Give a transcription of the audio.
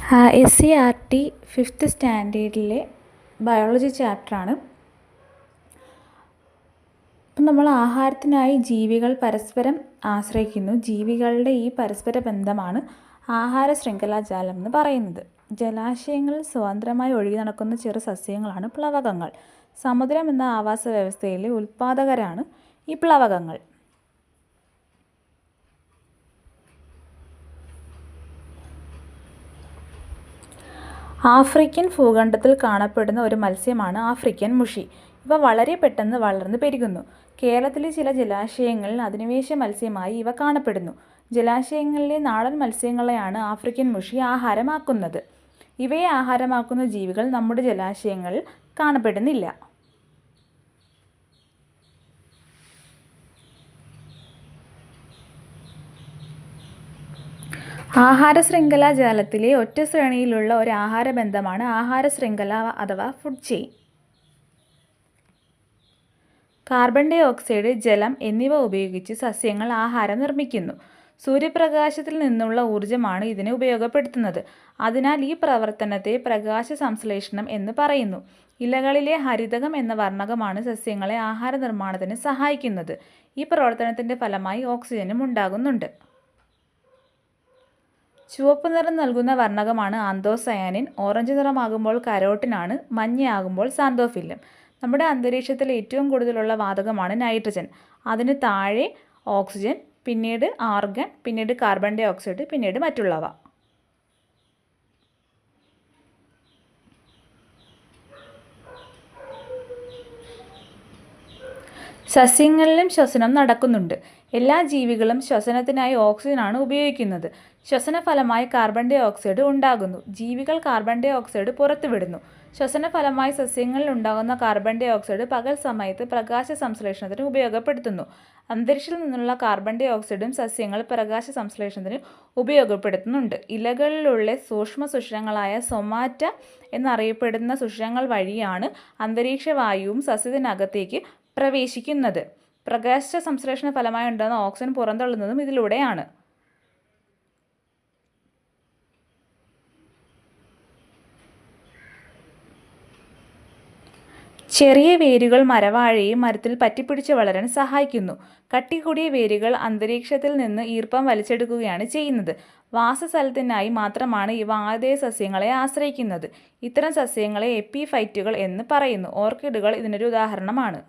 SCERT 5th സ്റ്റാൻഡേർഡിലെ biology ചാപ്റ്ററാണ്. ഇപ്പം നമ്മൾ ആഹാരത്തിനായി ജീവികൾ പരസ്പരം ആശ്രയിക്കുന്നു. ജീവികളുടെ ഈ പരസ്പര ബന്ധമാണ് ആഹാര ശൃംഖലാജാലം എന്ന് പറയുന്നത്. ജലാശയങ്ങളിൽ സ്വതന്ത്രമായി ഒഴുകി നടക്കുന്ന ചെറു സസ്യങ്ങളാണ് പ്ലവകങ്ങൾ. സമുദ്രം എന്ന ആവാസ വ്യവസ്ഥയിലെ ഉൽപ്പാദകരാണ് ഈ പ്ലവകങ്ങൾ. ആഫ്രിക്കൻ ഭൂഖണ്ഡത്തിൽ കാണപ്പെടുന്ന ഒരു മത്സ്യമാണ് ആഫ്രിക്കൻ മുഷി. ഇവ വളരെ പെട്ടെന്ന് വളർന്നു പെരുകുന്നു. കേരളത്തിലെ ചില ജലാശയങ്ങളിൽ അധിനിവേശ മത്സ്യമായി ഇവ കാണപ്പെടുന്നു. ജലാശയങ്ങളിലെ നാടൻ മത്സ്യങ്ങളെയാണ് ആഫ്രിക്കൻ മുഷി ആഹാരമാക്കുന്നത്. ഇവയെ ആഹാരമാക്കുന്ന ജീവികൾ നമ്മുടെ ജലാശയങ്ങളിൽ കാണപ്പെടുന്നില്ല. ആഹാര ശൃംഖലാജാലത്തിലെ ഒറ്റ ശ്രേണിയിലുള്ള ഒരു ആഹാര ബന്ധമാണ് ആഹാര ശൃംഖല അഥവാ food chain. Carbon dioxide, ജലം എന്നിവ ഉപയോഗിച്ച് സസ്യങ്ങൾ ആഹാരം നിർമ്മിക്കുന്നു. സൂര്യപ്രകാശത്തിൽ നിന്നുള്ള ഊർജ്ജമാണ് ഇതിനെ ഉപയോഗപ്പെടുത്തുന്നത്. അതിനാൽ ഈ പ്രവർത്തനത്തെ പ്രകാശ സംശ്ലേഷണം എന്ന് പറയുന്നു. ഇലകളിലെ ഹരിതകം എന്ന വർണ്ണകമാണ് സസ്യങ്ങളെ ആഹാര നിർമ്മാണത്തിന് സഹായിക്കുന്നത്. ഈ പ്രവർത്തനത്തിൻ്റെ ഫലമായി ഓക്സിജനും ഉണ്ടാകുന്നുണ്ട്. ചുവപ്പ് നിറം നൽകുന്ന വർണ്ണകമാണ് ആന്തോസയാനിൻ. ഓറഞ്ച് നിറമാകുമ്പോൾ കരോട്ടിനാണ്. മഞ്ഞയാകുമ്പോൾ സാന്തോഫില്ലം. നമ്മുടെ അന്തരീക്ഷത്തിൽ ഏറ്റവും കൂടുതലുള്ള വാതകമാണ് നൈട്രജൻ. അതിന് താഴെ ഓക്സിജൻ, പിന്നീട് ആർഗൺ, പിന്നീട് കാർബൺ ഡൈ ഓക്സൈഡ്, പിന്നീട് മറ്റുള്ളവ. സസ്യങ്ങളിലും ശ്വസനം നടക്കുന്നുണ്ട്. എല്ലാ ജീവികളും ശ്വസനത്തിനായി ഓക്സിജനാണ് ഉപയോഗിക്കുന്നത്. ശ്വസനഫലമായി കാർബൺ ഡൈ ഓക്സൈഡ് ഉണ്ടാകുന്നു. ജീവികൾ കാർബൺ ഡൈ ഓക്സൈഡ് പുറത്തുവിടുന്നു. ശ്വസനഫലമായി സസ്യങ്ങളിൽ ഉണ്ടാകുന്ന കാർബൺ ഡൈ ഓക്സൈഡ് പകൽ സമയത്ത് പ്രകാശ സംശ്ലേഷണത്തിന് ഉപയോഗപ്പെടുത്തുന്നു. അന്തരീക്ഷത്തിൽ നിന്നുള്ള കാർബൺ ഡൈ ഓക്സൈഡും സസ്യങ്ങൾ പ്രകാശ സംശ്ലേഷണത്തിന് ഉപയോഗപ്പെടുത്തുന്നുണ്ട്. ഇലകളിലുള്ള സൂക്ഷ്മ സുഷിരങ്ങളായ സൊമാറ്റ എന്നറിയപ്പെടുന്ന സുഷിരങ്ങൾ വഴിയാണ് അന്തരീക്ഷ വായുവും സസ്യത്തിനകത്തേക്ക് പ്രവേശിക്കുന്നത്. പ്രകാശ സംശ്ലേഷണ ഫലമായി ഉണ്ടാകുന്ന ഓക്സിജൻ പുറന്തള്ളുന്നതും ഇതിലൂടെയാണ്. ചെറിയ വേരുകൾ മരവാഴയെ മരത്തിൽ പറ്റിപ്പിടിച്ച് വളരാൻ സഹായിക്കുന്നു. കട്ടി കൂടിയ വേരുകൾ അന്തരീക്ഷത്തിൽ നിന്ന് ഈർപ്പം വലിച്ചെടുക്കുകയാണ് ചെയ്യുന്നത്. വാസസ്ഥലത്തിനായി മാത്രമാണ് ഇവ ആതിഥേയ സസ്യങ്ങളെ ആശ്രയിക്കുന്നത്. ഇത്തരം സസ്യങ്ങളെ എപ്പിഫൈറ്റുകൾ എന്ന് പറയുന്നു. ഓർക്കിഡുകൾ ഇതിനൊരു ഉദാഹരണമാണ്.